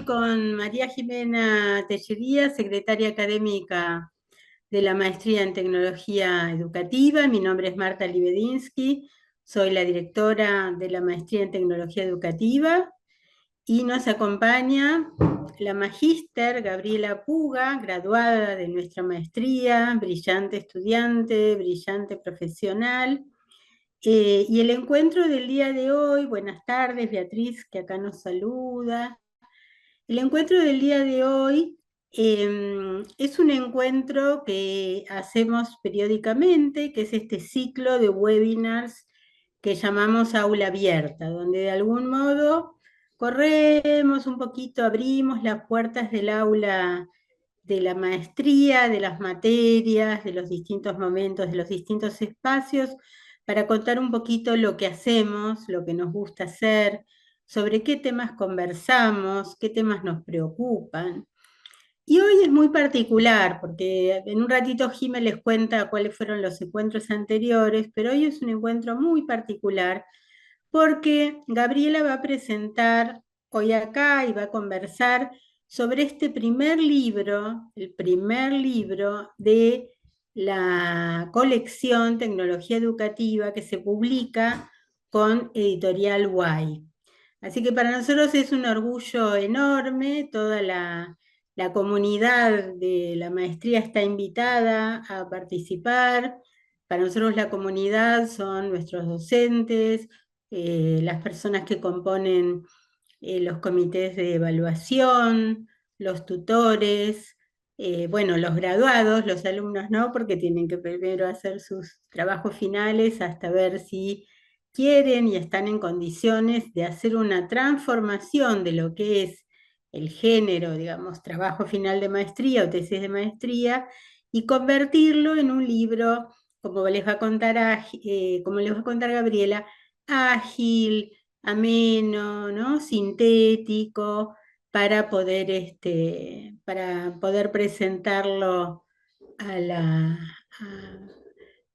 con María Jimena Tellería, secretaria académica de la Maestría en Tecnología Educativa. Mi nombre es Marta Libedinsky, soy la directora de la Maestría en Tecnología Educativa y nos acompaña la magíster Gabriela Puga, graduada de nuestra maestría, brillante estudiante, brillante profesional. Y el encuentro del día de hoy, buenas tardes Beatriz, que acá nos saluda. El encuentro del día de hoy es un encuentro que hacemos periódicamente, que es este ciclo de webinars que llamamos aula abierta, donde de algún modo corremos un poquito, abrimos las puertas del aula de la maestría, de las materias, de los distintos momentos, de los distintos espacios, para contar un poquito lo que hacemos, lo que nos gusta hacer, sobre qué temas conversamos, qué temas nos preocupan. Y hoy es muy particular, porque en un ratito Jimé les cuenta cuáles fueron los encuentros anteriores, pero hoy es un encuentro muy particular, porque Gabriela va a presentar hoy acá y va a conversar sobre este primer libro, el primer libro de la colección Tecnología Educativa que se publica con Editorial Y. Así que para nosotros es un orgullo enorme, toda la comunidad de la maestría está invitada a participar. Para nosotros la comunidad son nuestros docentes, las personas que componen los comités de evaluación, los tutores, bueno, los graduados, los alumnos no, porque tienen que primero hacer sus trabajos finales hasta ver si quieren y están en condiciones de hacer una transformación de lo que es el género, digamos, trabajo final de maestría o tesis de maestría, y convertirlo en un libro, como les va a contar, como les va a contar Gabriela, ágil, ameno, ¿no? Sintético, para poder presentarlo a, la,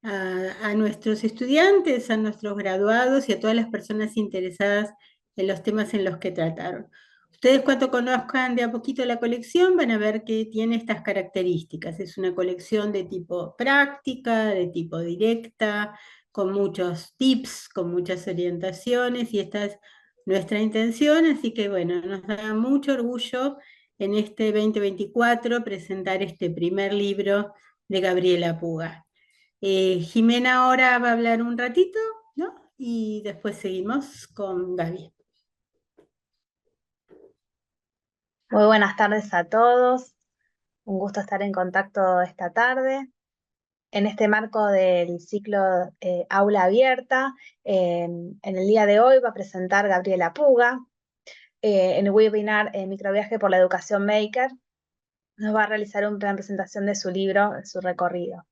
a nuestros estudiantes, a nuestros graduados y a todas las personas interesadas en los temas en los que trataron. Ustedes cuando conozcan de a poquito la colección van a ver que tiene estas características. Es una colección de tipo práctica, de tipo directa, con muchos tips, con muchas orientaciones, y esta es nuestra intención, así que bueno, nos da mucho orgullo en este 2024 presentar este primer libro de Gabriela Puga. Jimena ahora va a hablar un ratito, ¿no? Y después seguimos con Gaby. Muy buenas tardes a todos, un gusto estar en contacto esta tarde. En este marco del ciclo Aula Abierta, en el día de hoy va a presentar Gabriela Puga. En el webinar Microviaje por la Educación Maker nos va a realizar una presentación de su libro, su recorrido.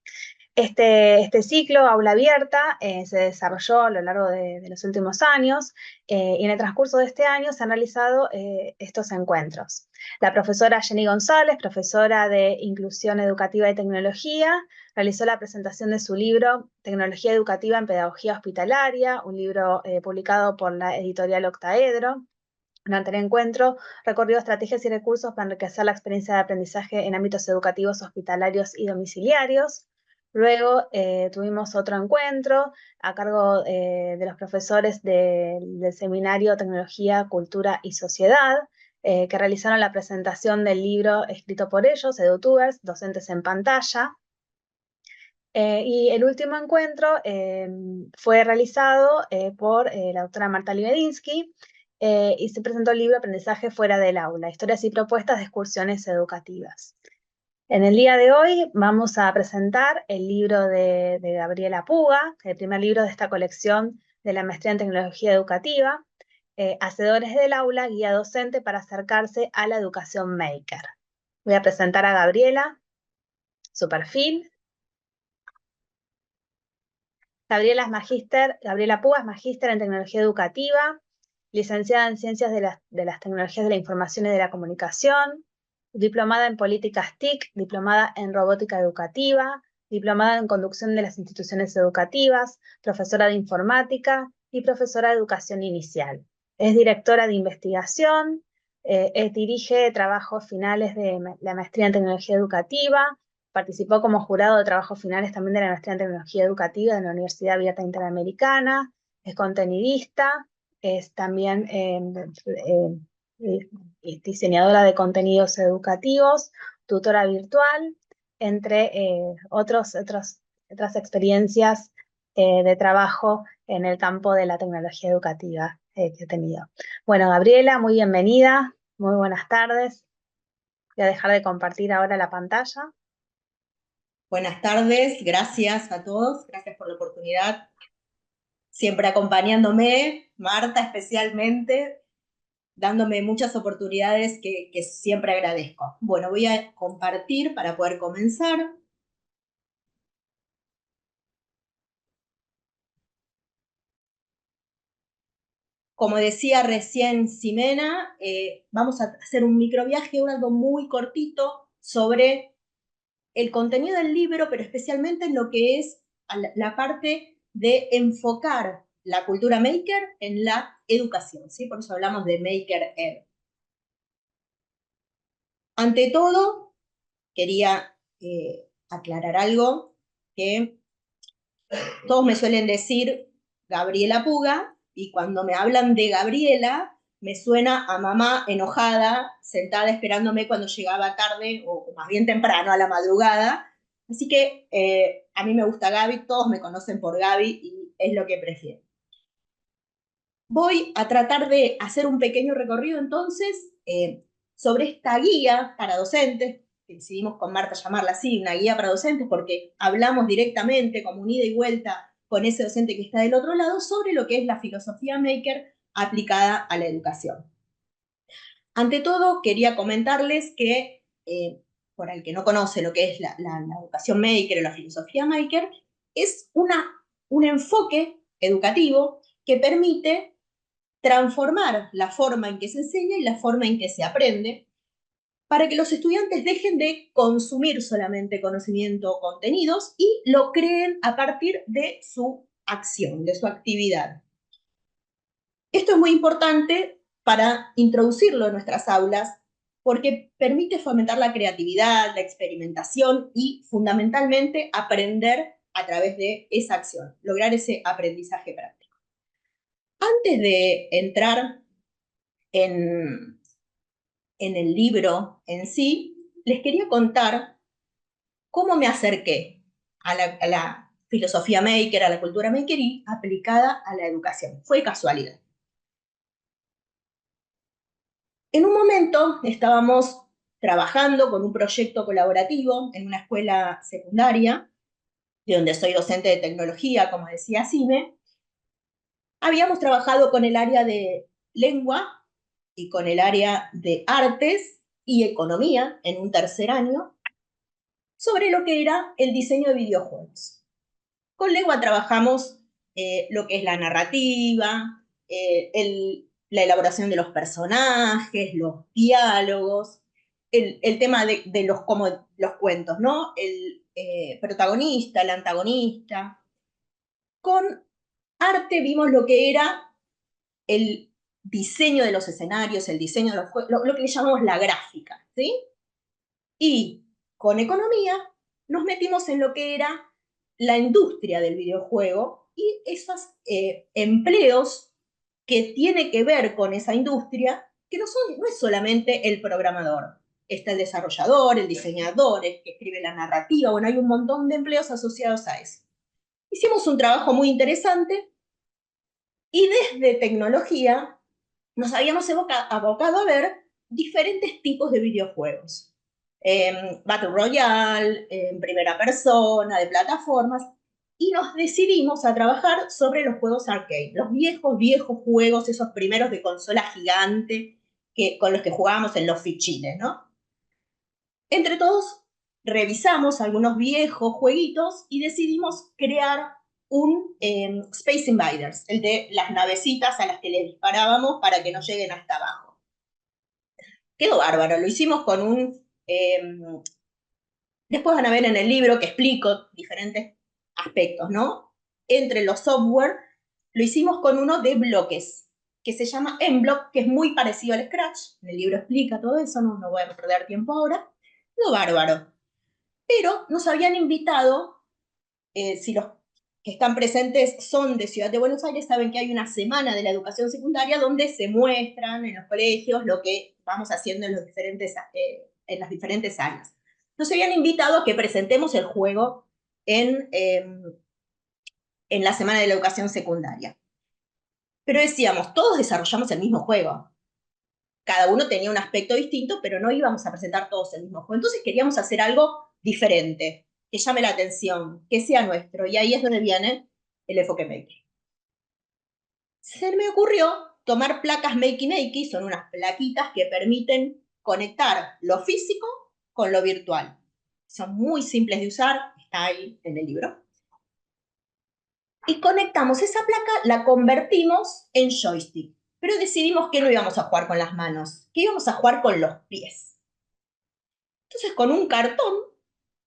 Este ciclo, Aula Abierta, se desarrolló a lo largo de los últimos años y en el transcurso de este año se han realizado estos encuentros. La profesora Jenny González, profesora de Inclusión Educativa y Tecnología, realizó la presentación de su libro Tecnología Educativa en Pedagogía Hospitalaria, un libro publicado por la editorial Octaedro. Durante el encuentro recorrió estrategias y recursos para enriquecer la experiencia de aprendizaje en ámbitos educativos hospitalarios y domiciliarios. Luego tuvimos otro encuentro a cargo de los profesores del seminario Tecnología, Cultura y Sociedad, que realizaron la presentación del libro escrito por ellos, EduTubers, Docentes en Pantalla. Y el último encuentro fue realizado por la doctora Marta Libedinsky y se presentó el libro Aprendizaje fuera del aula, historias y propuestas de excursiones educativas. En el día de hoy vamos a presentar el libro de Gabriela Puga, el primer libro de esta colección de la Maestría en Tecnología Educativa, Hacedores del Aula, guía docente para acercarse a la educación maker. Voy a presentar a Gabriela, su perfil. Gabriela Puga es magíster en Tecnología Educativa, licenciada en Ciencias de las Tecnologías de la Información y de la Comunicación, diplomada en Políticas TIC, diplomada en Robótica Educativa, diplomada en Conducción de las Instituciones Educativas, profesora de Informática y profesora de Educación Inicial. Es directora de investigación dirige trabajos finales de la maestría en tecnología educativa, participó como jurado de trabajos finales también de la maestría en tecnología educativa de la Universidad Abierta Interamericana, es contenidista, es también diseñadora de contenidos educativos, tutora virtual, entre otras experiencias de trabajo en el campo de la tecnología educativa que he tenido. Bueno, Gabriela, muy bienvenida, muy buenas tardes. Voy a dejar de compartir ahora la pantalla. Buenas tardes, gracias a todos, gracias por la oportunidad, siempre acompañándome, Marta especialmente, dándome muchas oportunidades que siempre agradezco. Bueno, voy a compartir para poder comenzar. Como decía recién Ximena, vamos a hacer un microviaje, algo muy cortito sobre el contenido del libro, pero especialmente en lo que es la parte de enfocar la cultura maker en la educación, ¿sí? Por eso hablamos de Maker Ed. Ante todo, quería aclarar algo que todos me suelen decir Gabriela Puga, y cuando me hablan de Gabriela, me suena a mamá enojada, sentada esperándome cuando llegaba tarde, o más bien temprano, a la madrugada. Así que a mí me gusta Gaby, todos me conocen por Gaby y es lo que prefiero. Voy a tratar de hacer un pequeño recorrido entonces sobre esta guía para docentes, que decidimos con Marta llamarla así, una guía para docentes, porque hablamos directamente, como un ida y vuelta con ese docente que está del otro lado, sobre lo que es la filosofía maker aplicada a la educación. Ante todo, quería comentarles que, por el que no conoce lo que es la educación maker o la filosofía maker, es un enfoque educativo que permite transformar la forma en que se enseña y la forma en que se aprende, para que los estudiantes dejen de consumir solamente conocimiento o contenidos y lo creen a partir de su acción, de su actividad. Esto es muy importante para introducirlo en nuestras aulas porque permite fomentar la creatividad, la experimentación y fundamentalmente aprender a través de esa acción, lograr ese aprendizaje práctico. Antes de entrar en el libro en sí, les quería contar cómo me acerqué a la filosofía maker, a la cultura makerí aplicada a la educación. Fue casualidad. En un momento estábamos trabajando con un proyecto colaborativo en una escuela secundaria, de donde soy docente de tecnología, como decía Cime. Habíamos trabajado con el área de lengua y con el área de artes y economía en un tercer año, sobre lo que era el diseño de videojuegos. Con lengua trabajamos lo que es la narrativa, la elaboración de los personajes, los diálogos, el tema de los cuentos, ¿no? El protagonista, el antagonista. Con arte vimos lo que era el diseño de los escenarios, el diseño de los juegos, lo que le llamamos la gráfica, ¿sí? Y con economía nos metimos en lo que era la industria del videojuego y esos empleos que tiene que ver con esa industria, que no es solamente el programador. Está el desarrollador, el diseñador, el que escribe la narrativa, bueno, hay un montón de empleos asociados a eso. Hicimos un trabajo muy interesante y desde tecnología nos habíamos abocado a ver diferentes tipos de videojuegos. Battle Royale, en primera persona, de plataformas, y nos decidimos a trabajar sobre los juegos arcade, los viejos juegos, esos primeros de consola gigante con los que jugábamos en los fichines, ¿no? Entre todos revisamos algunos viejos jueguitos y decidimos crear un Space Invaders, el de las navecitas a las que le disparábamos para que no lleguen hasta abajo. Quedó bárbaro, lo hicimos con un... después van a ver en el libro que explico diferentes aspectos, ¿no? Entre los software, lo hicimos con uno de bloques, que se llama Mblock, que es muy parecido al Scratch. En el libro explica todo eso, no voy a perder tiempo ahora. Lo bárbaro. Pero nos habían invitado, si los que están presentes son de Ciudad de Buenos Aires, saben que hay una semana de la educación secundaria donde se muestran en los colegios lo que vamos haciendo en las diferentes áreas. Nos habían invitado a que presentemos el juego en la semana de la educación secundaria. Pero decíamos, todos desarrollamos el mismo juego. Cada uno tenía un aspecto distinto, pero no íbamos a presentar todos el mismo juego. Entonces queríamos hacer algo diferente, que llame la atención, que sea nuestro. Y ahí es donde viene el enfoque Maker. Se me ocurrió tomar placas Makey Makey, son unas plaquitas que permiten conectar lo físico con lo virtual. Son muy simples de usar, está ahí en el libro. Y conectamos esa placa, la convertimos en joystick. Pero decidimos que no íbamos a jugar con las manos, que íbamos a jugar con los pies. Entonces, con un cartón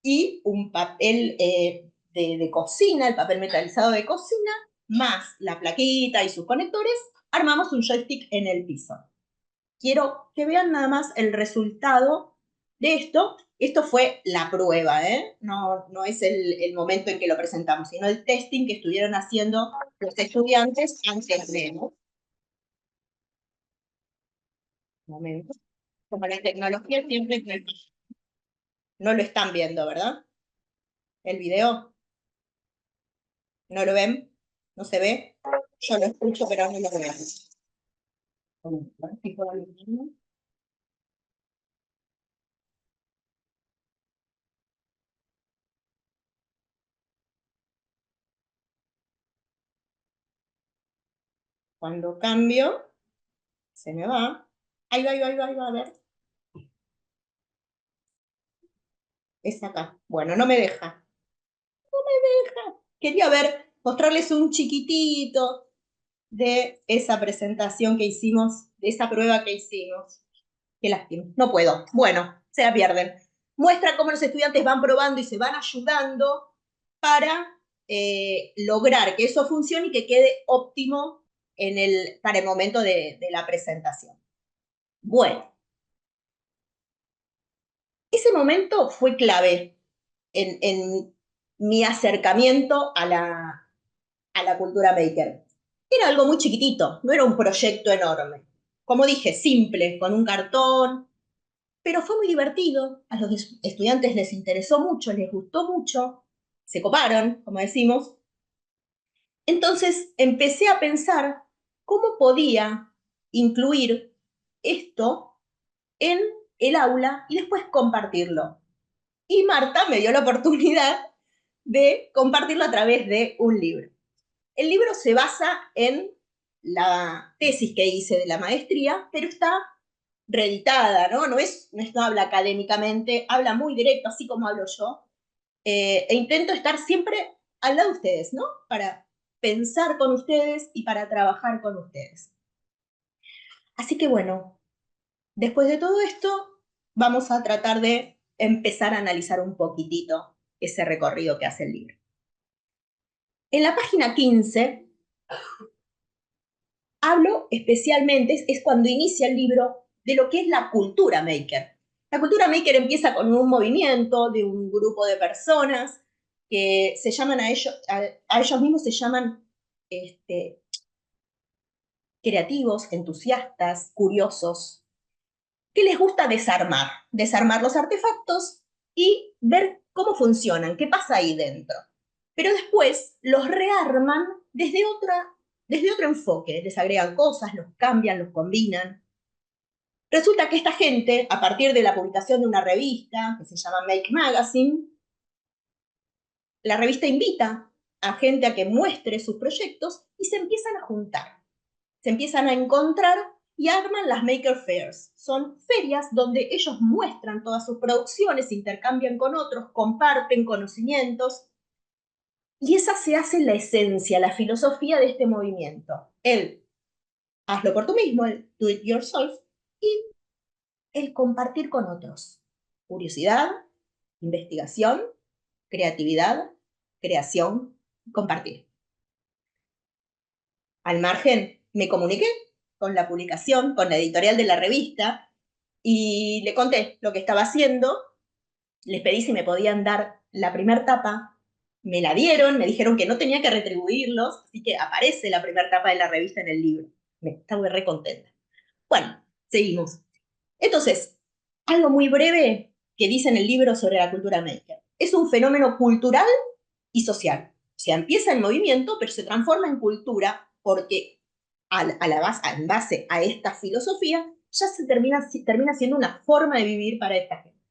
y un papel de cocina, el papel metalizado de cocina, más la plaquita y sus conectores, armamos un joystick en el piso. Quiero que vean nada más el resultado de esto. Esto fue la prueba, ¿eh? No es el momento en que lo presentamos, sino el testing que estuvieron haciendo los estudiantes antes de, ¿no? Un momento. Como la tecnología siempre... No lo están viendo, ¿verdad? El video. ¿No lo ven? ¿No se ve? Yo lo escucho, pero no lo veo. Cuando cambio, se me va. Ahí va, a ver. Es acá. Bueno, no me deja. Quería mostrarles un chiquitito de esa presentación que hicimos, de esa prueba que hicimos. Qué lástima. No puedo. Bueno, se la pierden. Muestra cómo los estudiantes van probando y se van ayudando para lograr que eso funcione y que quede óptimo para el momento de la presentación. Bueno, ese momento fue clave en mi acercamiento a la cultura maker. Era algo muy chiquitito, no era un proyecto enorme. Como dije, simple, con un cartón, pero fue muy divertido. A los estudiantes les interesó mucho, les gustó mucho, se coparon, como decimos. Entonces empecé a pensar cómo podía incluir esto en el aula y después compartirlo. Y Marta me dio la oportunidad de compartirlo a través de un libro. El libro se basa en la tesis que hice de la maestría, pero está reeditada, ¿no? No habla académicamente, habla muy directo, así como hablo yo. E intento estar siempre al lado de ustedes, ¿no? Para pensar con ustedes y para trabajar con ustedes. Así que bueno, después de todo esto, vamos a tratar de empezar a analizar un poquitito ese recorrido que hace el libro. En la página 15, hablo especialmente, es cuando inicia el libro, de lo que es la cultura maker. La cultura maker empieza con un movimiento de un grupo de personas que se llaman a ellos mismos se llaman creativos, entusiastas, curiosos, que les gusta desarmar los artefactos y ver cómo funcionan, qué pasa ahí dentro. Pero después los rearman desde otro enfoque, les agregan cosas, los cambian, los combinan. Resulta que esta gente, a partir de la publicación de una revista que se llama Make Magazine, la revista invita a gente a que muestre sus proyectos y se empiezan a juntar, se empiezan a encontrar y arman las Maker Fairs. Son ferias donde ellos muestran todas sus producciones, intercambian con otros, comparten conocimientos. Y esa se hace la esencia, la filosofía de este movimiento. El hazlo por tú mismo, el do it yourself, y el compartir con otros. Curiosidad, investigación, creatividad, creación, compartir. Al margen, me comuniqué con la publicación, con la editorial de la revista, y le conté lo que estaba haciendo, les pedí si me podían dar la primera tapa, me la dieron, me dijeron que no tenía que retribuirlos, así que aparece la primera tapa de la revista en el libro. Me estaba re contenta. Bueno, seguimos. Entonces, algo muy breve que dice en el libro sobre la cultura maker. Es un fenómeno cultural y social. O sea, empieza en movimiento, pero se transforma en cultura porque en base a esta filosofía ya termina siendo una forma de vivir para esta gente,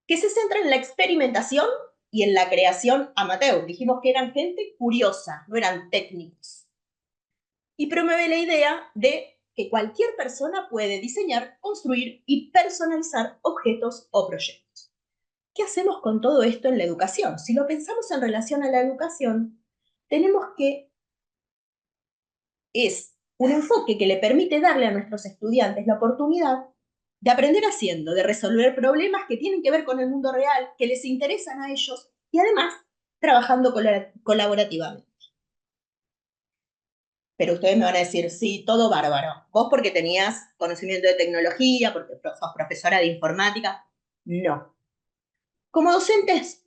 que se centra en la experimentación y en la creación amateur. Dijimos que eran gente curiosa, no eran técnicos. Y promueve la idea de que cualquier persona puede diseñar, construir y personalizar objetos o proyectos. ¿Qué hacemos con todo esto en la educación? Si lo pensamos en relación a la educación, tenemos que es un enfoque que le permite darle a nuestros estudiantes la oportunidad de aprender haciendo, de resolver problemas que tienen que ver con el mundo real, que les interesan a ellos, y además trabajando colaborativamente. Pero ustedes me van a decir, sí, todo bárbaro. Vos porque tenías conocimiento de tecnología, porque sos profesora de informática. No. Como docentes,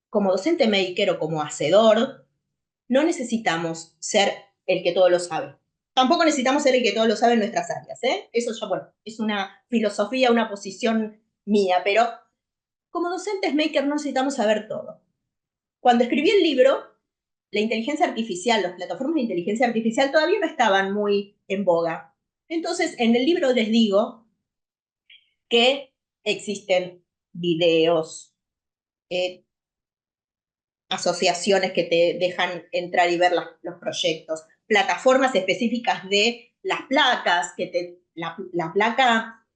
como docente maker o como hacedor, no necesitamos ser el que todo lo sabe. Tampoco necesitamos ser el que todo lo sabe en nuestras áreas, ¿eh? Eso ya, bueno, es una filosofía, una posición mía, pero como docentes maker no necesitamos saber todo. Cuando escribí el libro, la inteligencia artificial, las plataformas de inteligencia artificial todavía no estaban muy en boga. Entonces, en el libro les digo que existen videos, asociaciones que te dejan entrar y ver los proyectos, plataformas específicas de las placas, la placa,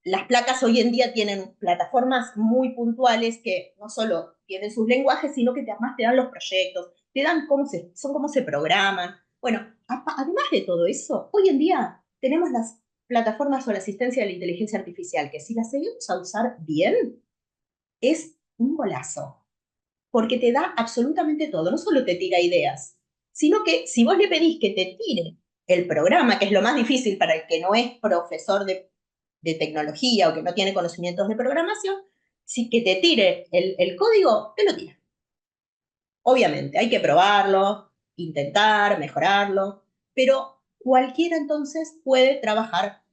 las placas hoy en día tienen plataformas muy puntuales que no solo tienen sus lenguajes, sino que además te dan los proyectos, te dan cómo se programan. Bueno, además de todo eso, hoy en día tenemos las plataformas o la asistencia de la inteligencia artificial, que si las seguimos a usar bien, es un golazo porque te da absolutamente todo, no solo te tira ideas, sino que si vos le pedís que te tire el programa, que es lo más difícil para el que no es profesor de tecnología o que no tiene conocimientos de programación, si que te tire el código, te lo tira. Obviamente, hay que probarlo, intentar, mejorarlo, pero cualquiera entonces puede trabajar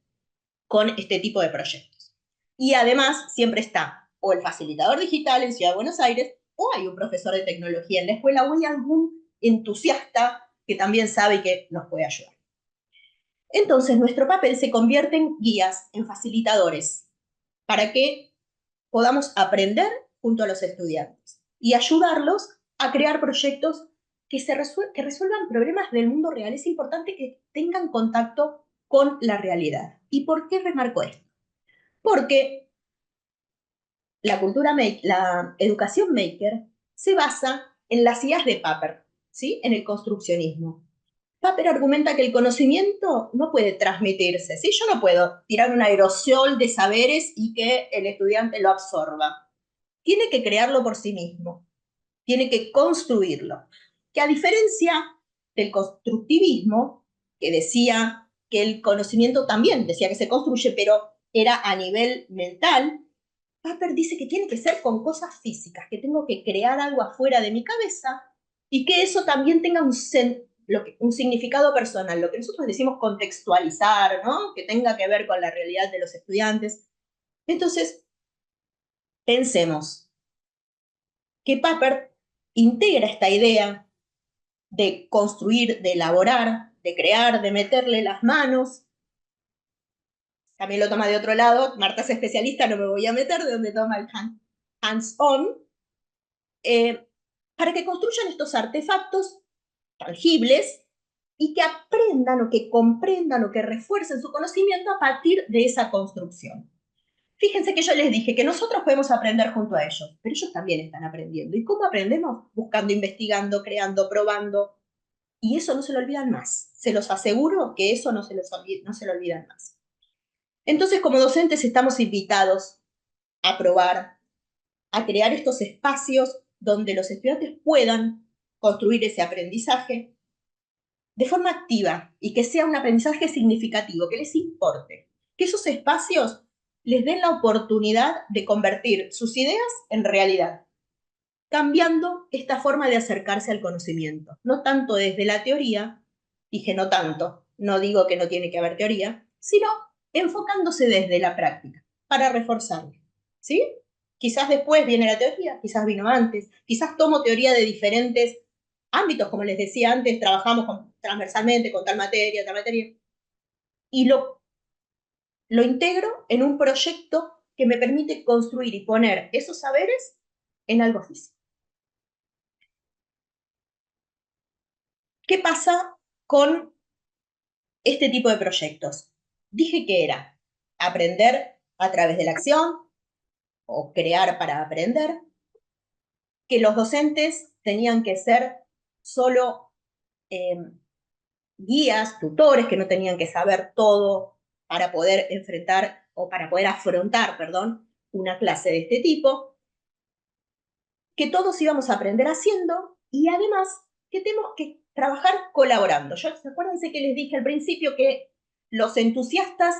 con este tipo de proyectos. Y además siempre está o el facilitador digital en Ciudad de Buenos Aires, o hay un profesor de tecnología en la escuela, o hay algún entusiasta que también sabe y que nos puede ayudar. Entonces, nuestro papel se convierte en guías, en facilitadores, para que podamos aprender junto a los estudiantes y ayudarlos a crear proyectos que resuelvan problemas del mundo real. Es importante que tengan contacto con la realidad. ¿Y por qué remarco esto? Porque la educación maker se basa en las ideas de Papert, ¿sí? En el construccionismo. Papert argumenta que el conocimiento no puede transmitirse, ¿sí? Yo no puedo tirar un aerosol de saberes y que el estudiante lo absorba. Tiene que crearlo por sí mismo, tiene que construirlo. Que a diferencia del constructivismo, que decía que el conocimiento también decía que se construye, pero era a nivel mental, Papert dice que tiene que ser con cosas físicas, que tengo que crear algo afuera de mi cabeza y que eso también tenga un significado personal, lo que nosotros decimos contextualizar, ¿no? Que tenga que ver con la realidad de los estudiantes. Entonces, pensemos que Papert integra esta idea de construir, de elaborar, de crear, de meterle las manos. También lo toma de otro lado, Marta es especialista, no me voy a meter, de donde toma el hands-on, para que construyan estos artefactos tangibles y que aprendan o que comprendan o que refuercen su conocimiento a partir de esa construcción. Fíjense que yo les dije que nosotros podemos aprender junto a ellos, pero ellos también están aprendiendo. ¿Y cómo aprendemos? Buscando, investigando, creando, probando. Y eso no se lo olvidan más. Se los aseguro que eso no se lo olvidan más. Entonces, como docentes, estamos invitados a probar, a crear estos espacios donde los estudiantes puedan construir ese aprendizaje, de forma activa y que sea un aprendizaje significativo, que les importe, que esos espacios les den la oportunidad de convertir sus ideas en realidad, cambiando esta forma de acercarse al conocimiento, no tanto desde la teoría, dije no tanto, no digo que no tiene que haber teoría, sino enfocándose desde la práctica, para reforzarlo, ¿sí? Quizás después viene la teoría, quizás vino antes, quizás tomo teoría de diferentes ámbitos, como les decía antes, trabajamos transversalmente con tal materia, y lo integro en un proyecto que me permite construir y poner esos saberes en algo físico. ¿Qué pasa con este tipo de proyectos? Dije que era aprender a través de la acción o crear para aprender, que los docentes tenían que ser solo guías, tutores, que no tenían que saber todo para poder enfrentar o para poder afrontar, perdón, una clase de este tipo, que todos íbamos a aprender haciendo y además que tenemos que trabajar colaborando. Acuérdense que les dije al principio que los entusiastas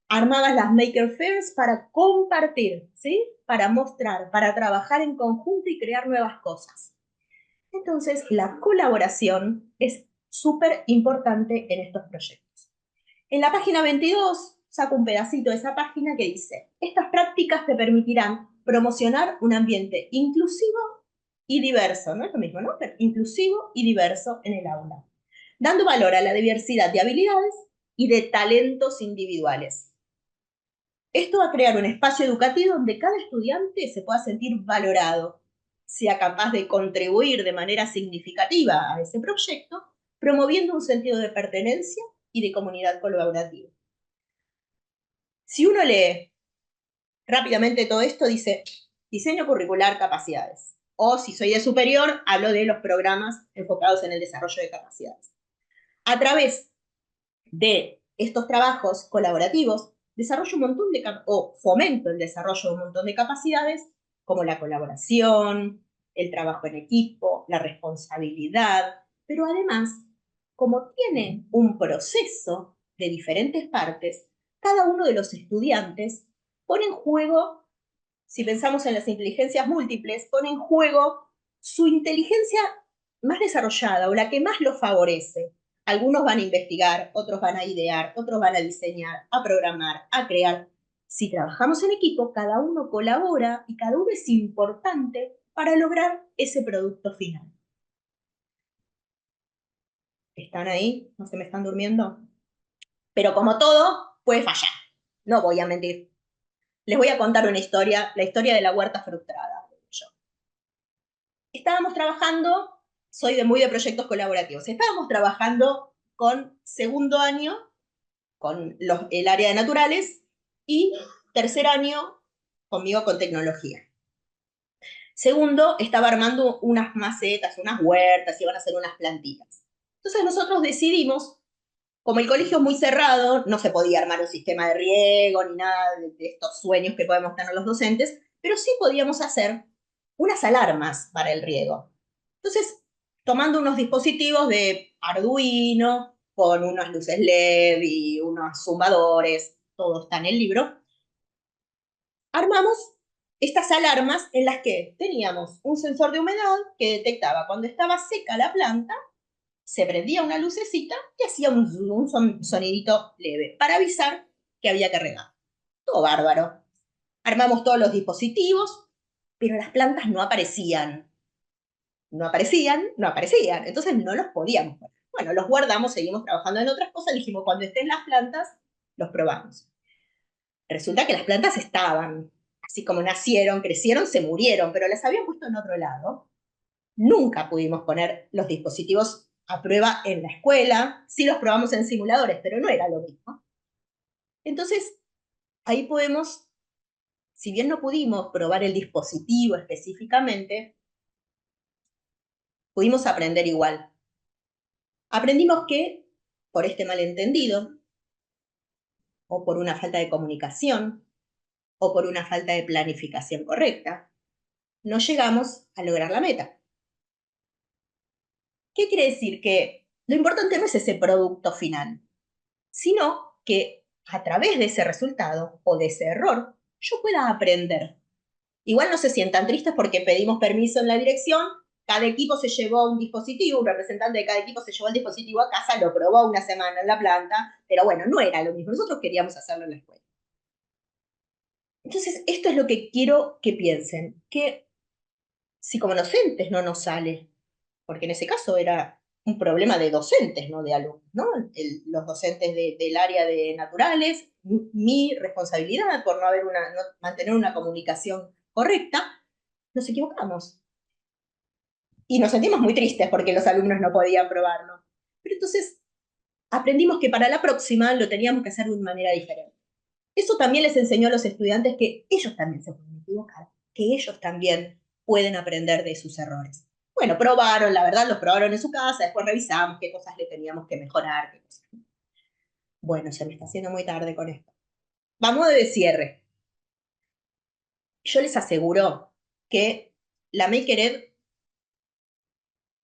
armaban las Maker Fairs para compartir, ¿sí? Para mostrar, para trabajar en conjunto y crear nuevas cosas. Entonces, la colaboración es súper importante en estos proyectos. En la página 22 saco un pedacito de esa página que dice: estas prácticas te permitirán promocionar un ambiente inclusivo y diverso, no es lo mismo, ¿no? Pero inclusivo y diverso en el aula, dando valor a la diversidad de habilidades y de talentos individuales. Esto va a crear un espacio educativo donde cada estudiante se pueda sentir valorado, sea capaz de contribuir de manera significativa a ese proyecto, promoviendo un sentido de pertenencia y de comunidad colaborativa. Si uno lee rápidamente todo esto, dice diseño curricular, capacidades. O si soy de superior, hablo de los programas enfocados en el desarrollo de capacidades. A través de estos trabajos colaborativos, desarrollo un montón de o fomento el desarrollo de un montón de capacidades, como la colaboración, el trabajo en equipo, la responsabilidad, pero además, como tiene un proceso de diferentes partes, cada uno de los estudiantes pone en juego, si pensamos en las inteligencias múltiples, pone en juego su inteligencia más desarrollada o la que más lo favorece. Algunos van a investigar, otros van a idear, otros van a diseñar, a programar, a crear. Si trabajamos en equipo, cada uno colabora y cada uno es importante para lograr ese producto final. ¿Están ahí? ¿No se me están durmiendo? Pero como todo, puede fallar. No voy a mentir. Les voy a contar una historia, la historia de la huerta frustrada. Estábamos trabajando, soy muy de proyectos colaborativos, estábamos trabajando con segundo año, con el área de naturales, y tercer año conmigo con tecnología. Segundo, estaba armando unas macetas, unas huertas, iban a hacer unas plantitas. Entonces nosotros decidimos, como el colegio es muy cerrado, no se podía armar un sistema de riego ni nada de estos sueños que podemos tener los docentes, pero sí podíamos hacer unas alarmas para el riego. Entonces, tomando unos dispositivos de Arduino, con unas luces LED y unos zumbadores, todo está en el libro, armamos estas alarmas en las que teníamos un sensor de humedad que detectaba cuando estaba seca la planta, se prendía una lucecita y hacía un sonidito leve para avisar que había que regar. Todo bárbaro. Armamos todos los dispositivos, pero las plantas no aparecían. No aparecían, no aparecían. Entonces no los podíamos poner. Bueno, los guardamos, seguimos trabajando en otras cosas, dijimos, cuando estén las plantas, los probamos. Resulta que las plantas estaban, así como nacieron, crecieron, se murieron, pero las habían puesto en otro lado. Nunca pudimos poner los dispositivos a prueba en la escuela, sí los probamos en simuladores, pero no era lo mismo. Entonces, ahí podemos, si bien no pudimos probar el dispositivo específicamente, pudimos aprender igual. Aprendimos que, por este malentendido, o por una falta de comunicación, o por una falta de planificación correcta, no llegamos a lograr la meta. ¿Qué quiere decir? Que lo importante no es ese producto final, sino que a través de ese resultado o de ese error, yo pueda aprender. Igual no se sientan tristes porque pedimos permiso en la dirección, cada equipo se llevó un dispositivo, un representante de cada equipo se llevó el dispositivo a casa, lo probó una semana en la planta, pero bueno, no era lo mismo, nosotros queríamos hacerlo en la escuela. Entonces, esto es lo que quiero que piensen, que si como docentes no nos sale, porque en ese caso era un problema de docentes, no de alumnos, ¿no? Los docentes del área de naturales, mi responsabilidad por no mantener una comunicación correcta, nos equivocamos. Y nos sentimos muy tristes porque los alumnos no podían probarlo. Pero entonces aprendimos que para la próxima lo teníamos que hacer de una manera diferente. Eso también les enseñó a los estudiantes que ellos también se pueden equivocar, que ellos también pueden aprender de sus errores. Bueno, probaron, la verdad, los probaron en su casa, después revisamos qué cosas le teníamos que mejorar, qué cosas. Bueno, se me está haciendo muy tarde con esto. Vamos de cierre. Yo les aseguro que la Maker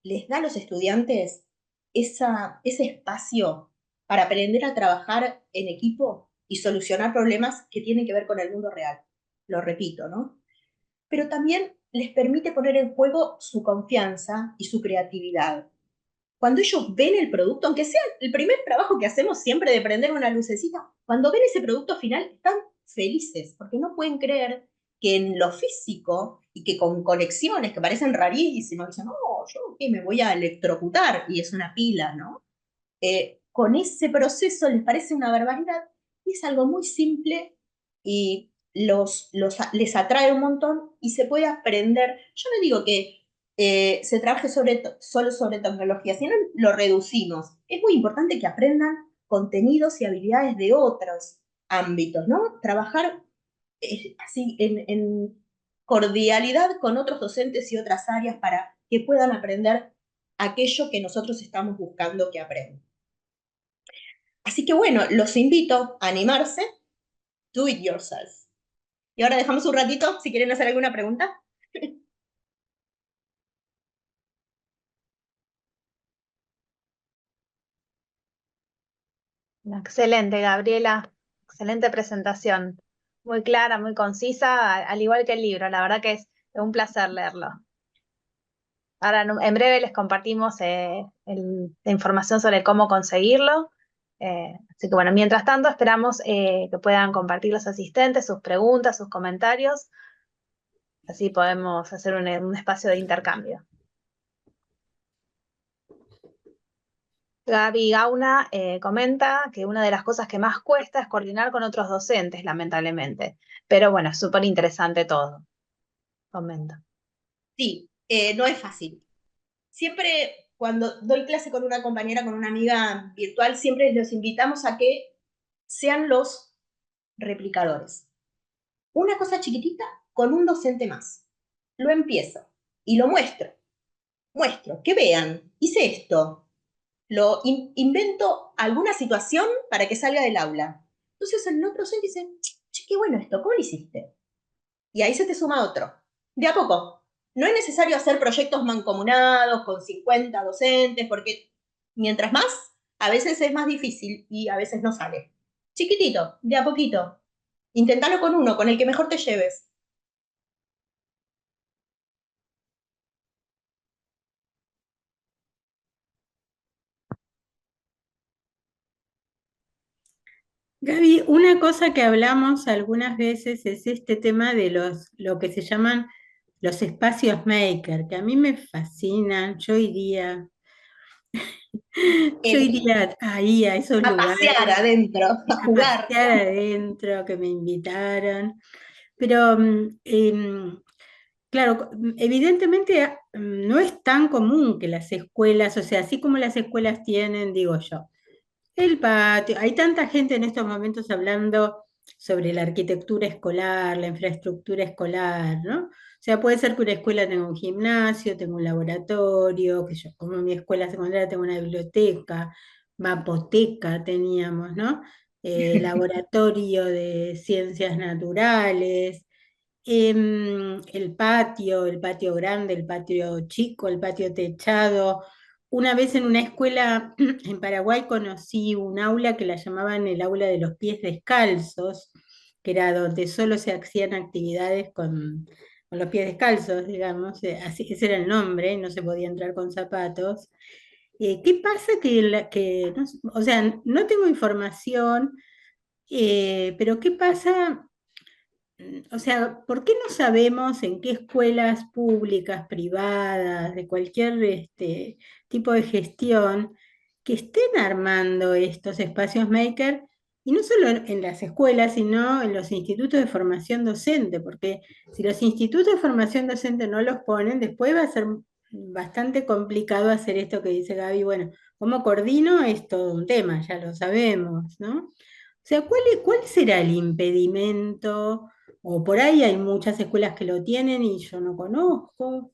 les da a los estudiantes ese espacio para aprender a trabajar en equipo y solucionar problemas que tienen que ver con el mundo real. Lo repito, ¿no? Pero también les permite poner en juego su confianza y su creatividad. Cuando ellos ven el producto, aunque sea el primer trabajo que hacemos siempre de prender una lucecita, cuando ven ese producto final están felices, porque no pueden creer que en lo físico y que con conexiones que parecen rarísimas, dicen, oh, yo ¿qué? Me voy a electrocutar y es una pila, ¿no? Con ese proceso les parece una barbaridad y es algo muy simple y les atrae un montón y se puede aprender. Yo no digo que se trabaje solo sobre tecnología, sino lo reducimos. Es muy importante que aprendan contenidos y habilidades de otros ámbitos, ¿no? Trabajar así en cordialidad con otros docentes y otras áreas para que puedan aprender aquello que nosotros estamos buscando que aprendan. Así que bueno, los invito a animarse, do it yourself. Y ahora dejamos un ratito si quieren hacer alguna pregunta. Excelente, Gabriela. Excelente presentación. Muy clara, muy concisa, al igual que el libro. La verdad que es un placer leerlo. Ahora en breve les compartimos la información sobre cómo conseguirlo. Así que bueno, mientras tanto esperamos que puedan compartir los asistentes sus preguntas, sus comentarios. Así podemos hacer un espacio de intercambio. Gaby Gauna comenta que una de las cosas que más cuesta es coordinar con otros docentes, lamentablemente. Pero bueno, es súper interesante todo. Comenta. Sí, no es fácil. Siempre cuando doy clase con una compañera, con una amiga virtual, siempre los invitamos a que sean los replicadores. Una cosa chiquitita con un docente más. Lo empiezo y lo muestro. Muestro, que vean, hice esto, invento alguna situación para que salga del aula. Entonces el otro docente dice, che, qué bueno esto, ¿cómo lo hiciste? Y ahí se te suma otro. De a poco. No es necesario hacer proyectos mancomunados con 50 docentes, porque mientras más, a veces es más difícil y a veces no sale. Chiquitito, de a poquito. Intentalo con uno, con el que mejor te lleves. Gaby, una cosa que hablamos algunas veces es este tema de lo que se llaman los espacios maker, que a mí me fascinan. Yo iría ahí a esos A lugares, pasear adentro, a a jugar. pasear adentro, que me invitaran. Pero claro, evidentemente no es tan común que las escuelas, o sea, así como las escuelas tienen, digo yo, el patio, hay tanta gente en estos momentos hablando sobre la arquitectura escolar, la infraestructura escolar, ¿no? O sea, puede ser que una escuela tenga un gimnasio, tenga un laboratorio, que yo, como en mi escuela secundaria tengo una biblioteca, mapoteca teníamos, ¿no? Laboratorio de ciencias naturales, el patio grande, el patio chico, el patio techado. una vez en una escuela en Paraguay conocí un aula que la llamaban el aula de los pies descalzos, que era donde solo se hacían actividades con los pies descalzos, digamos, así, ese era el nombre, no se podía entrar con zapatos. ¿Qué pasa que no, o sea, no tengo información, pero qué pasa? O sea, ¿por qué no sabemos en qué escuelas públicas, privadas, de cualquier tipo de gestión, que estén armando estos espacios maker, y no solo en las escuelas, sino en los institutos de formación docente? Porque si los institutos de formación docente no los ponen, después va a ser bastante complicado hacer esto que dice Gaby. Bueno, ¿cómo coordino? Es todo un tema, ya lo sabemos, ¿no? O sea, ¿cuál será el impedimento? O por ahí hay muchas escuelas que lo tienen y yo no conozco,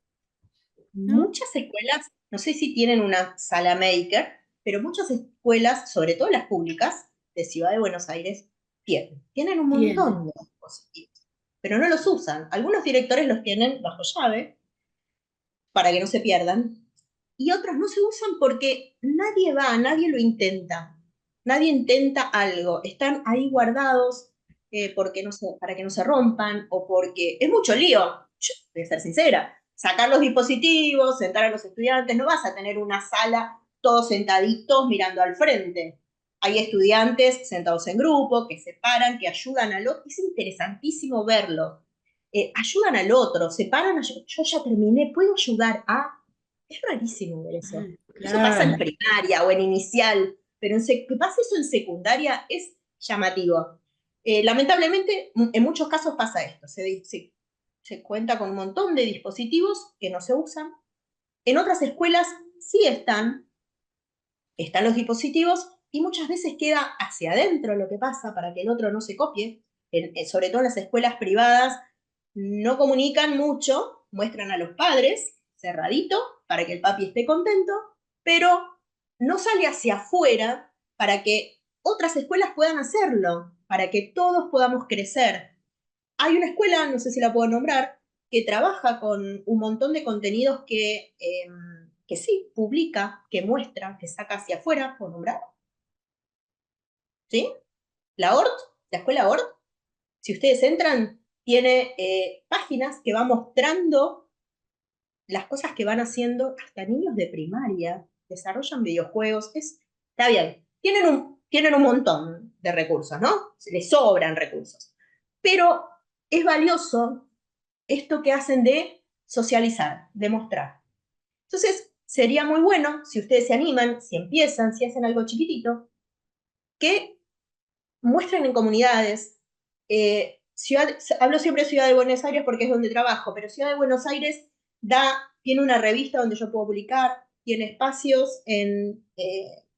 ¿no? Muchas escuelas, no sé si tienen una sala maker, pero muchas escuelas, sobre todo las públicas de Ciudad de Buenos Aires, tienen un Bien, montón de dispositivos, pero no los usan. Algunos directores los tienen bajo llave para que no se pierdan, y otros no se usan porque nadie va, nadie lo intenta. Nadie intenta algo, están ahí guardados porque no se, para que no se rompan o porque es mucho lío. Yo voy a ser sincera, sacar los dispositivos, sentar a los estudiantes, no vas a tener una sala todos sentaditos mirando al frente. Hay estudiantes sentados en grupo que se paran, que ayudan al otro. Es interesantísimo verlo. Ayudan al otro, se paran, yo ya terminé, puedo ayudar a... Es rarísimo ver eso. Eso pasa en claro. primaria o en inicial, pero que pase eso en secundaria es llamativo. Lamentablemente, en muchos casos pasa esto. Se cuenta con un montón de dispositivos que no se usan. En otras escuelas sí están los dispositivos y muchas veces queda hacia adentro lo que pasa para que el otro no se copie. Sobre todo en las escuelas privadas no comunican mucho, muestran a los padres cerradito para que el papi esté contento, pero no sale hacia afuera para que otras escuelas puedan hacerlo, para que todos podamos crecer. Hay una escuela, no sé si la puedo nombrar, que trabaja con un montón de contenidos que sí, publica, que muestra, que saca hacia afuera, por nombrar, ¿sí? La ORT, la escuela ORT, si ustedes entran, tiene páginas que va mostrando las cosas que van haciendo hasta niños de primaria, desarrollan videojuegos, está bien, tienen un montón de recursos, ¿no? Les sobran recursos, pero es valioso esto que hacen de socializar, de mostrar. Entonces, sería muy bueno, si ustedes se animan, si empiezan, si hacen algo chiquitito, que muestren en comunidades. Hablo siempre de Ciudad de Buenos Aires porque es donde trabajo, pero Ciudad de Buenos Aires tiene una revista donde yo puedo publicar, tiene espacios en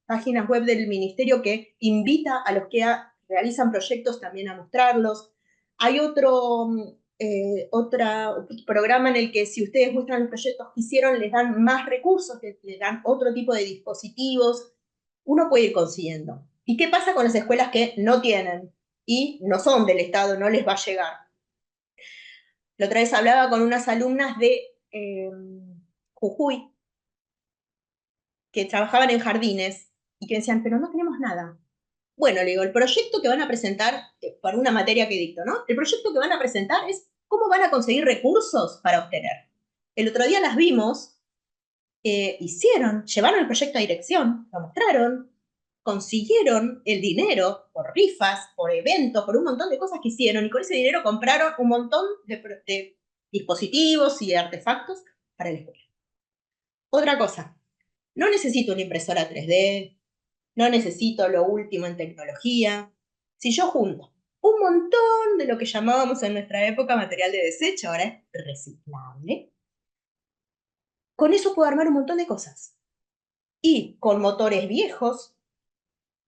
páginas web del ministerio que invita a los que realizan proyectos también a mostrarlos. Hay otro programa en el que si ustedes muestran los proyectos que hicieron, les dan más recursos, les dan otro tipo de dispositivos. Uno puede ir consiguiendo. ¿Y qué pasa con las escuelas que no tienen y no son del Estado, no les va a llegar? La otra vez hablaba con unas alumnas de Jujuy que trabajaban en jardines y que decían, pero no tenemos nada. Bueno, le digo, el proyecto que van a presentar, para una materia que dicto, ¿no? El proyecto que van a presentar es cómo van a conseguir recursos para obtener. El otro día las vimos, llevaron el proyecto a dirección, lo mostraron, consiguieron el dinero por rifas, por eventos, por un montón de cosas que hicieron, y con ese dinero compraron un montón de dispositivos y de artefactos para la escuela. Otra cosa, no necesito una impresora 3D, no necesito lo último en tecnología. Si yo junto un montón de lo que llamábamos en nuestra época material de desecho, ahora es reciclable, con eso puedo armar un montón de cosas. Y con motores viejos,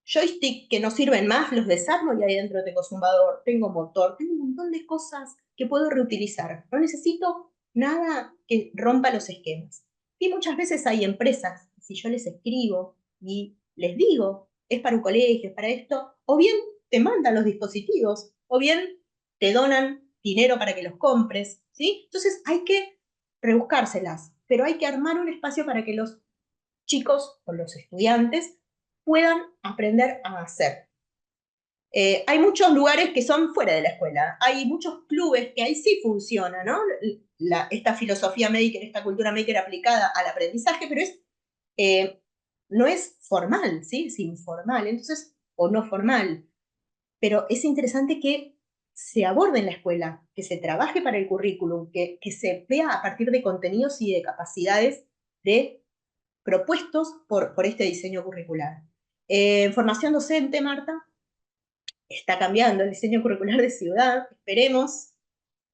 joystick que no sirven más, los desarmo y ahí dentro tengo zumbador, tengo motor, tengo un montón de cosas que puedo reutilizar. No necesito nada que rompa los esquemas. Y muchas veces hay empresas, si yo les escribo y les digo, es para un colegio, es para esto, o bien te mandan los dispositivos, o bien te donan dinero para que los compres, ¿sí? Entonces hay que rebuscárselas, pero hay que armar un espacio para que los chicos, con los estudiantes, puedan aprender a hacer. Hay muchos lugares que son fuera de la escuela, hay muchos clubes que ahí sí funciona, ¿no? Esta filosofía maker, esta cultura maker aplicada al aprendizaje, pero no es formal, ¿sí? Es informal, entonces, o no formal. Pero es interesante que se aborde en la escuela, que se trabaje para el currículum, que se vea a partir de contenidos y de capacidades de propuestos por este diseño curricular. Formación docente, Marta, está cambiando el diseño curricular de ciudad, esperemos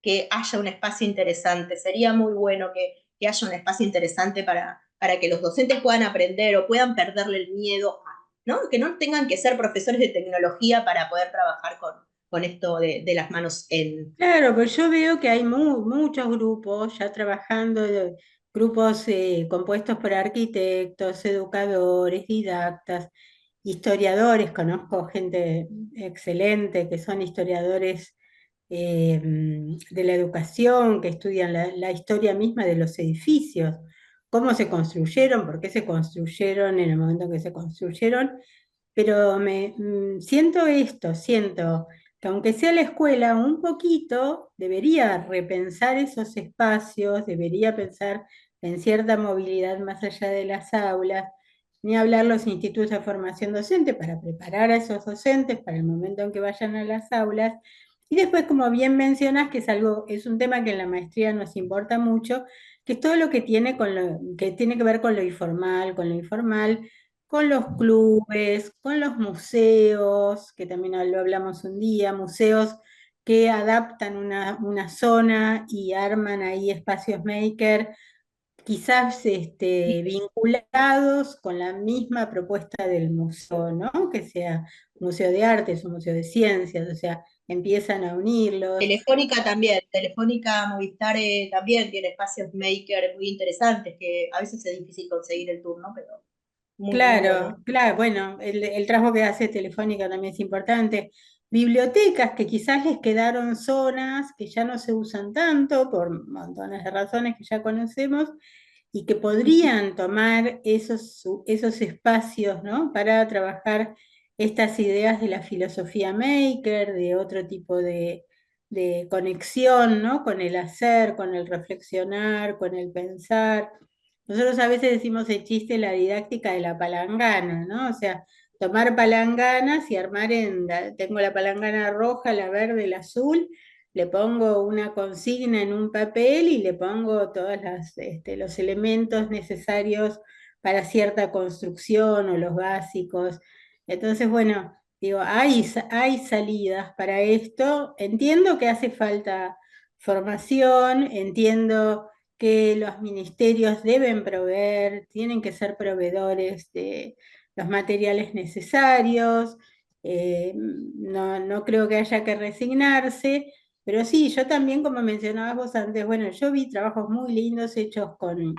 que haya un espacio interesante, sería muy bueno que haya un espacio interesante para que los docentes puedan aprender o puedan perderle el miedo, ¿no? Que no tengan que ser profesores de tecnología para poder trabajar con esto de las manos en... Claro, pues yo veo que hay muchos grupos ya trabajando, grupos compuestos por arquitectos, educadores, didactas, historiadores. Conozco gente excelente que son historiadores de la educación, que estudian la historia misma de los edificios, cómo se construyeron, por qué se construyeron en el momento en que se construyeron, pero siento que aunque sea la escuela, un poquito debería repensar esos espacios, debería pensar en cierta movilidad más allá de las aulas, ni hablar los institutos de formación docente para preparar a esos docentes para el momento en que vayan a las aulas. Y después, como bien mencionas, que es un tema que en la maestría nos importa mucho, que es todo lo que que tiene que ver con lo informal, con los clubes, con los museos, que también lo hablamos un día, museos que adaptan una zona y arman ahí espacios maker, quizás vinculados con la misma propuesta del museo, ¿no? Que sea un museo de artes, un museo de ciencias, o sea, empiezan a unirlos. Telefónica también, Telefónica Movistar también tiene espacios maker muy interesantes, que a veces es difícil conseguir el turno, pero muy, muy bueno. Claro, claro, bueno, el trabajo que hace Telefónica también es importante. Bibliotecas que quizás les quedaron zonas que ya no se usan tanto por montones de razones que ya conocemos y que podrían tomar esos espacios, ¿no? Para trabajar estas ideas de la filosofía maker, de otro tipo de conexión, ¿no? Con el hacer, con el reflexionar, con el pensar. Nosotros a veces decimos el chiste, la didáctica de la palangana, ¿no? O sea, tomar palanganas y armar tengo la palangana roja, la verde, la azul, le pongo una consigna en un papel y le pongo todos los elementos necesarios para cierta construcción o los básicos. Entonces, bueno, digo, hay salidas para esto. Entiendo que hace falta formación, entiendo que los ministerios deben proveer, tienen que ser proveedores de los materiales necesarios. No creo que haya que resignarse, pero sí, yo también, como mencionabas vos antes, bueno, yo vi trabajos muy lindos hechos con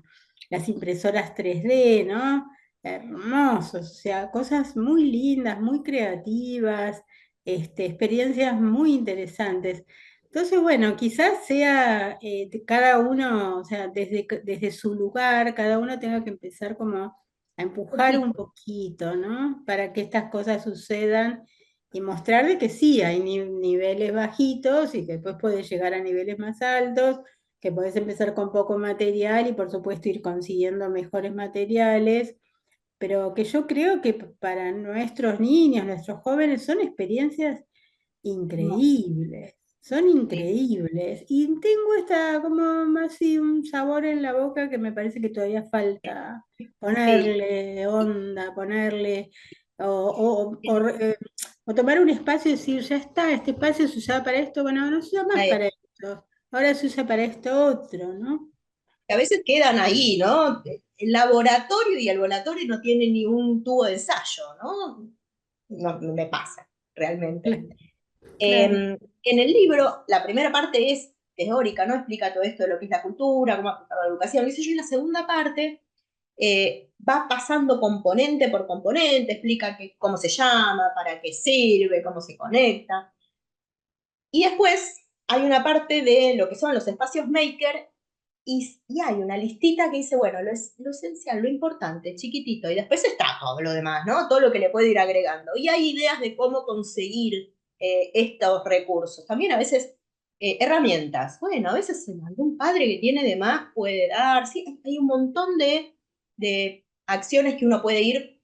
las impresoras 3D, ¿no? Hermosos, o sea, cosas muy lindas, muy creativas, experiencias muy interesantes. Entonces, bueno, quizás sea cada uno, o sea, desde su lugar, cada uno tenga que empezar como a empujar un poquito, ¿no? Para que estas cosas sucedan y mostrar de que sí, hay niveles bajitos y que después puedes llegar a niveles más altos, que puedes empezar con poco material y por supuesto ir consiguiendo mejores materiales, pero que yo creo que para nuestros niños, nuestros jóvenes, son experiencias Hermoso. increíbles, son Sí, increíbles. Y tengo como así un sabor en la boca que me parece que todavía falta sí. ponerle onda, o tomar un espacio y decir, ya está, este espacio se usaba para esto, bueno, no se usa más para esto, ahora se usa para esto otro, ¿no? A veces quedan ahí, ¿no? El laboratorio y el volatorio no tienen ni un tubo de ensayo, ¿no? No me pasa, realmente. Claro, claro. En el libro, la primera parte es teórica, ¿no? Explica todo esto de lo que es la cultura, cómo aplicar la educación, qué sé yo, y la segunda parte va pasando componente por componente, explica cómo se llama, para qué sirve, cómo se conecta. Y después hay una parte de lo que son los espacios maker y hay una listita que dice, bueno, lo esencial, lo importante, chiquitito, y después está todo lo demás, ¿no? Todo lo que le puede ir agregando. Y hay ideas de cómo conseguir estos recursos. También a veces herramientas. Bueno, a veces algún padre que tiene de más puede dar, sí, hay un montón de acciones que uno puede ir,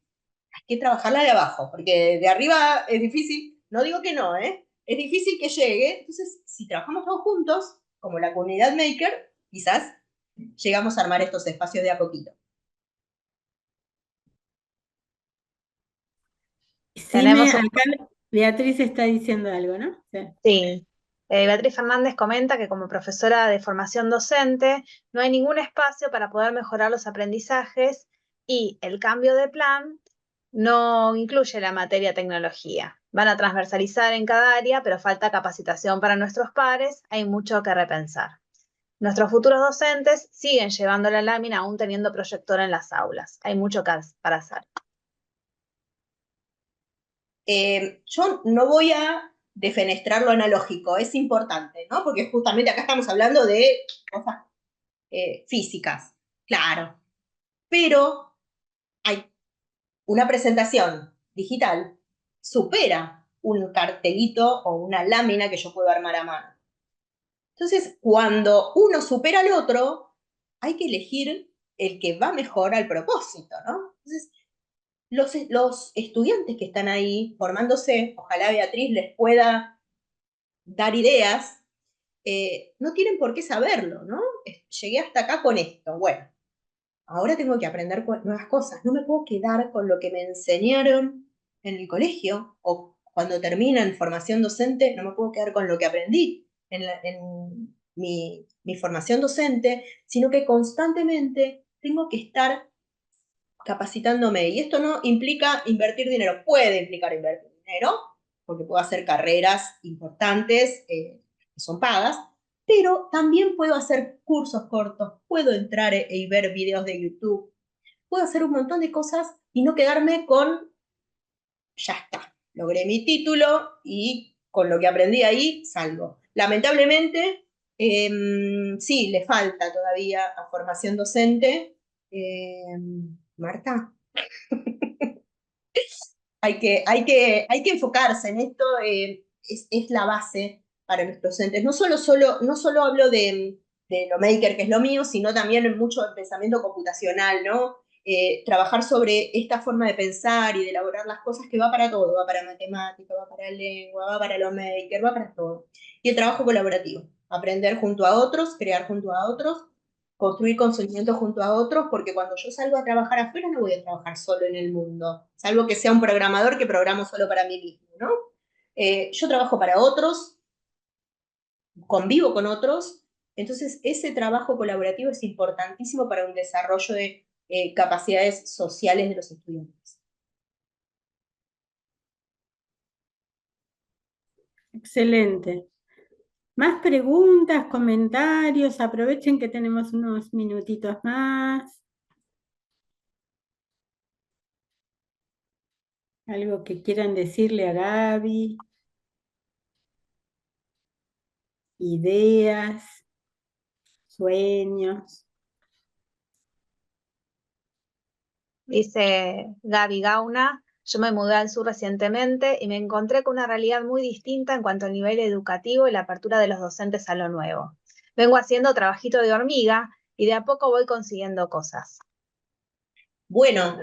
hay que trabajarla de abajo, porque de arriba es difícil, no digo que no, ¿eh? Es difícil que llegue, entonces si trabajamos todos juntos, como la comunidad maker, quizás llegamos a armar estos espacios de a poquito. Tenemos Acá Beatriz está diciendo algo, ¿no? Sí. Sí. Beatriz Fernández comenta que como profesora de formación docente no hay ningún espacio para poder mejorar los aprendizajes y el cambio de plan no incluye la materia tecnología. Van a transversalizar en cada área, pero falta capacitación para nuestros pares, hay mucho que repensar. Nuestros futuros docentes siguen llevando la lámina aún teniendo proyector en las aulas. Hay mucho para hacer. Yo no voy a defenestrar lo analógico, es importante, ¿no? Porque justamente acá estamos hablando de cosas físicas, claro. Pero hay una presentación digital supera un cartelito o una lámina que yo puedo armar a mano. Entonces, cuando uno supera al otro, hay que elegir el que va mejor al propósito, ¿no? Entonces, los estudiantes que están ahí formándose, ojalá Beatriz les pueda dar ideas, no tienen por qué saberlo, ¿no? Llegué hasta acá con esto, bueno, ahora tengo que aprender nuevas cosas, no me puedo quedar con lo que me enseñaron en el colegio o cuando termina en formación docente, no me puedo quedar con lo que aprendí en mi formación docente, sino que constantemente tengo que estar capacitándome. Y esto no implica invertir dinero, puede implicar invertir dinero, porque puedo hacer carreras importantes que son pagas, pero también puedo hacer cursos cortos, puedo entrar y ver videos de YouTube, puedo hacer un montón de cosas y no quedarme con, ya está, logré mi título y con lo que aprendí ahí salgo. Lamentablemente, sí, le falta todavía a formación docente. Marta. Hay que enfocarse en esto, es la base para nuestros docentes. No solo hablo de lo maker, que es lo mío, sino también en mucho el pensamiento computacional, ¿no? Trabajar sobre esta forma de pensar y de elaborar las cosas que va para todo, va para matemática, va para lengua, va para lo maker, va para todo. Y el trabajo colaborativo, aprender junto a otros, crear junto a otros, construir conocimiento junto a otros, porque cuando yo salgo a trabajar afuera no voy a trabajar solo en el mundo, salvo que sea un programador que programo solo para mí mismo, ¿no? Yo trabajo para otros, convivo con otros, entonces ese trabajo colaborativo es importantísimo para un desarrollo de capacidades sociales de los estudiantes. Excelente. Más preguntas, comentarios, aprovechen que tenemos unos minutitos más. Algo que quieran decirle a Gaby. Ideas, sueños. Dice Gaby Gauna, yo me mudé al sur recientemente y me encontré con una realidad muy distinta en cuanto al nivel educativo y la apertura de los docentes a lo nuevo. Vengo haciendo trabajito de hormiga y de a poco voy consiguiendo cosas. Bueno,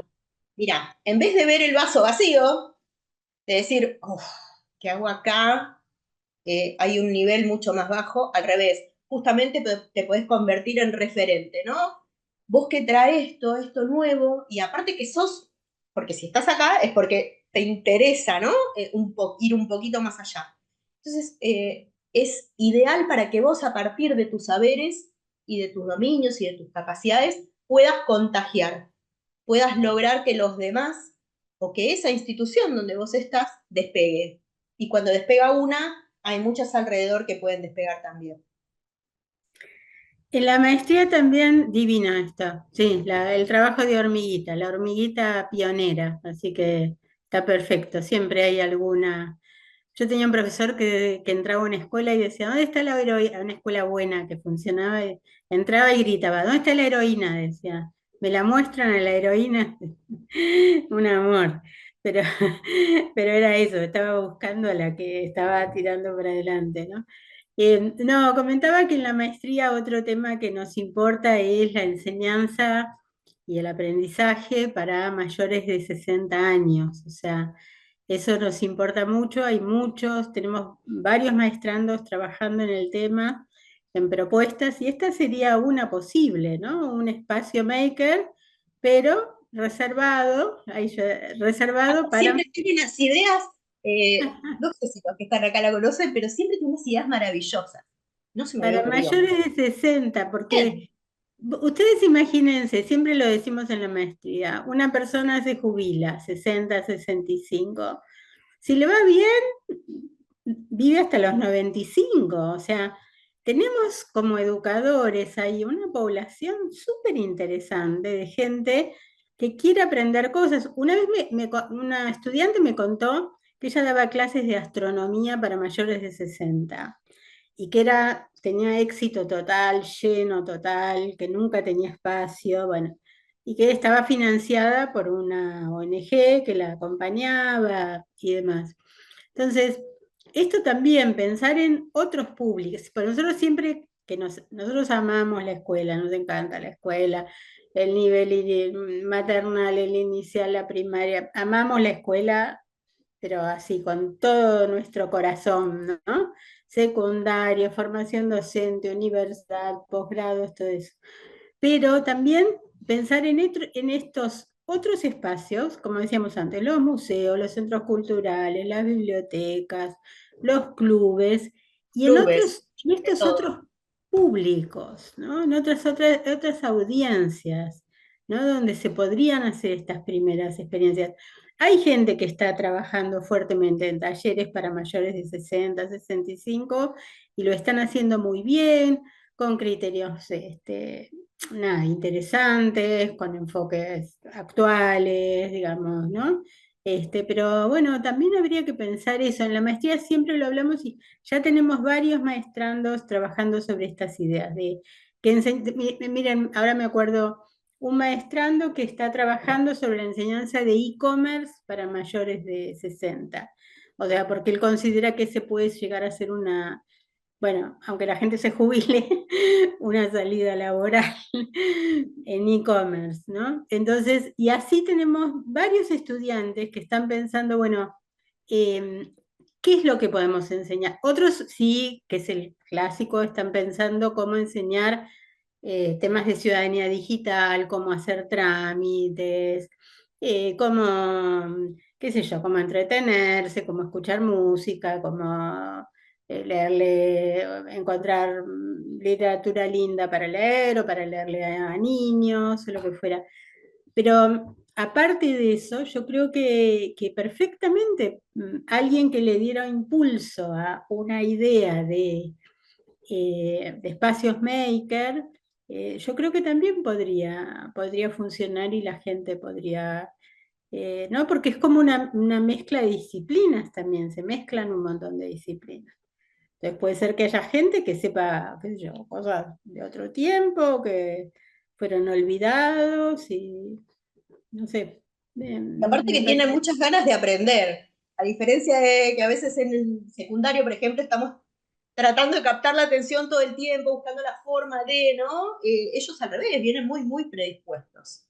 mira, en vez de ver el vaso vacío, de decir, "Uf, ¿qué hago acá? Hay un nivel mucho más bajo", al revés, justamente te podés convertir en referente, ¿no? Vos que traes esto nuevo, y aparte que sos, porque si estás acá es porque te interesa, ¿no? Ir un poquito más allá. Entonces, es ideal para que vos a partir de tus saberes y de tus dominios y de tus capacidades puedas contagiar, puedas lograr que los demás o que esa institución donde vos estás despegue. Y cuando despega una, hay muchas alrededor que pueden despegar también. En la maestría también divina está, sí, el trabajo de hormiguita, la hormiguita pionera, así que está perfecto, siempre hay alguna Yo tenía un profesor que entraba a una escuela y decía, ¿dónde está la heroína? Una escuela buena que funcionaba, entraba y gritaba, ¿dónde está la heroína? Decía, ¿me la muestran a la heroína? Un amor. Pero, pero era eso, estaba buscando a la que estaba tirando para adelante, ¿no? No, comentaba que en la maestría otro tema que nos importa es la enseñanza y el aprendizaje para mayores de 60 años. O sea, eso nos importa mucho, hay muchos, tenemos varios maestrandos trabajando en el tema, en propuestas, y esta sería una posible, ¿no? Un espacio maker, pero reservado, reservado para, Siempre tiene unas ideas, no sé si los que están acá la conocen, pero siempre tiene unas ideas maravillosas. No se me había para ocurrido. mayores de 60, Bien, porque ustedes imagínense, siempre lo decimos en la maestría, una persona se jubila, 60, 65. Si le va bien, vive hasta los 95. O sea, tenemos como educadores ahí una población súper interesante de gente que quiere aprender cosas. Una vez una estudiante me contó que ella daba clases de astronomía para mayores de 60 y que tenía éxito total, lleno total, que nunca tenía espacio, bueno, y que estaba financiada por una ONG que la acompañaba y demás. Entonces, esto también, pensar en otros públicos, para nosotros siempre que nosotros amamos la escuela, nos encanta la escuela, el nivel maternal, el inicial, la primaria, amamos la escuela, pero así, con todo nuestro corazón, ¿no? Secundaria, formación docente, universidad, posgrados, todo eso. Pero también pensar en estos otros espacios, como decíamos antes, los museos, los centros culturales, las bibliotecas, los clubes, y clubes, en de estos todo. otros públicos, ¿no? En otras audiencias, ¿no? Donde se podrían hacer estas primeras experiencias. Hay gente que está trabajando fuertemente en talleres para mayores de 60, 65 y lo están haciendo muy bien, con criterios nada, interesantes, con enfoques actuales, digamos, ¿no? Pero bueno, también habría que pensar eso. En la maestría siempre lo hablamos y ya tenemos varios maestrandos trabajando sobre estas ideas. Miren, ahora me acuerdo un maestrando que está trabajando sobre la enseñanza de e-commerce para mayores de 60. O sea, porque él considera que se puede llegar a ser bueno, aunque la gente se jubile, una salida laboral en e-commerce, ¿no? Entonces, y así tenemos varios estudiantes que están pensando, bueno, eh, ¿qué es lo que podemos enseñar? Otros sí, que es el clásico, están pensando cómo enseñar temas de ciudadanía digital, cómo hacer trámites, cómo, qué sé yo, cómo entretenerse, cómo escuchar música, cómo leerle, encontrar literatura linda para leer o para leerle a niños o lo que fuera. Pero aparte de eso, yo creo que perfectamente alguien que le diera impulso a una idea de espacios maker, yo creo que también podría funcionar y la gente podría, ¿no? Porque es como una mezcla de disciplinas también, se mezclan un montón de disciplinas. Entonces puede ser que haya gente que sepa, qué sé yo, cosas de otro tiempo, que fueron olvidados y no sé, Y aparte que me tienen parece. muchas ganas de aprender, a diferencia de que a veces en el secundario, por ejemplo, estamos tratando de captar la atención todo el tiempo, buscando la forma de, ¿no? Ellos al revés, vienen muy, muy predispuestos.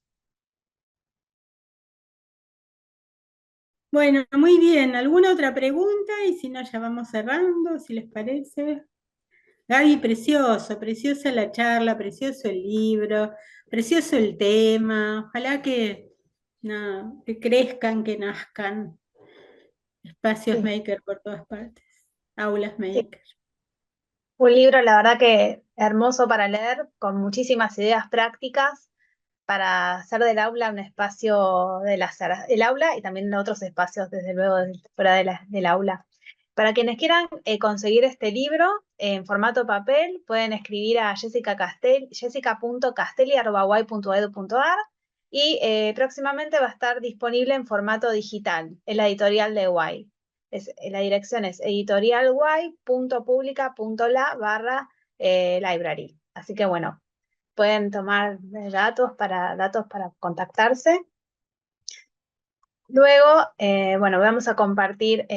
Bueno, muy bien. ¿Alguna otra pregunta? Y si no, ya vamos cerrando, si les parece. Gaby, precioso, preciosa la charla, precioso el libro, precioso el tema. Ojalá nada, que crezcan, que nazcan espacios Sí, maker por todas partes, aulas sí. maker. Un libro, la verdad que hermoso para leer, con muchísimas ideas prácticas para hacer del aula un espacio el aula y también otros espacios, desde luego, fuera del aula. Para quienes quieran conseguir este libro en formato papel, pueden escribir a jessica.castelli@uay.edu.ar y próximamente va a estar disponible en formato digital en la editorial de UAI. La dirección es editorialy.publica.la/library. Así que bueno, pueden tomar datos para contactarse. Luego, bueno, vamos a compartir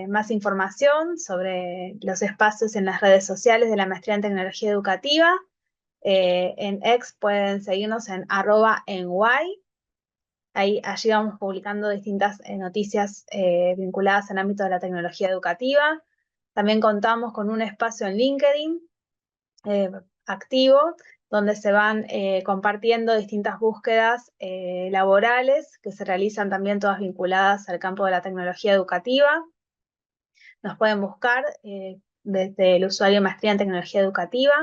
más información sobre los espacios en las redes sociales de la Maestría en Tecnología Educativa. En X pueden seguirnos en @enguay. Allí vamos publicando distintas noticias vinculadas al ámbito de la tecnología educativa. También contamos con un espacio en LinkedIn activo, donde se van compartiendo distintas búsquedas laborales que se realizan también todas vinculadas al campo de la tecnología educativa. Nos pueden buscar desde el usuario Maestría en Tecnología Educativa.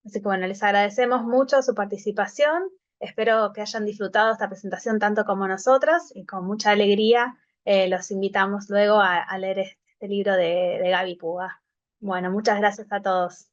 Así que bueno, les agradecemos mucho su participación. Espero que hayan disfrutado esta presentación tanto como nosotras, y con mucha alegría los invitamos luego a leer este libro de Gaby Puga. Bueno, muchas gracias a todos.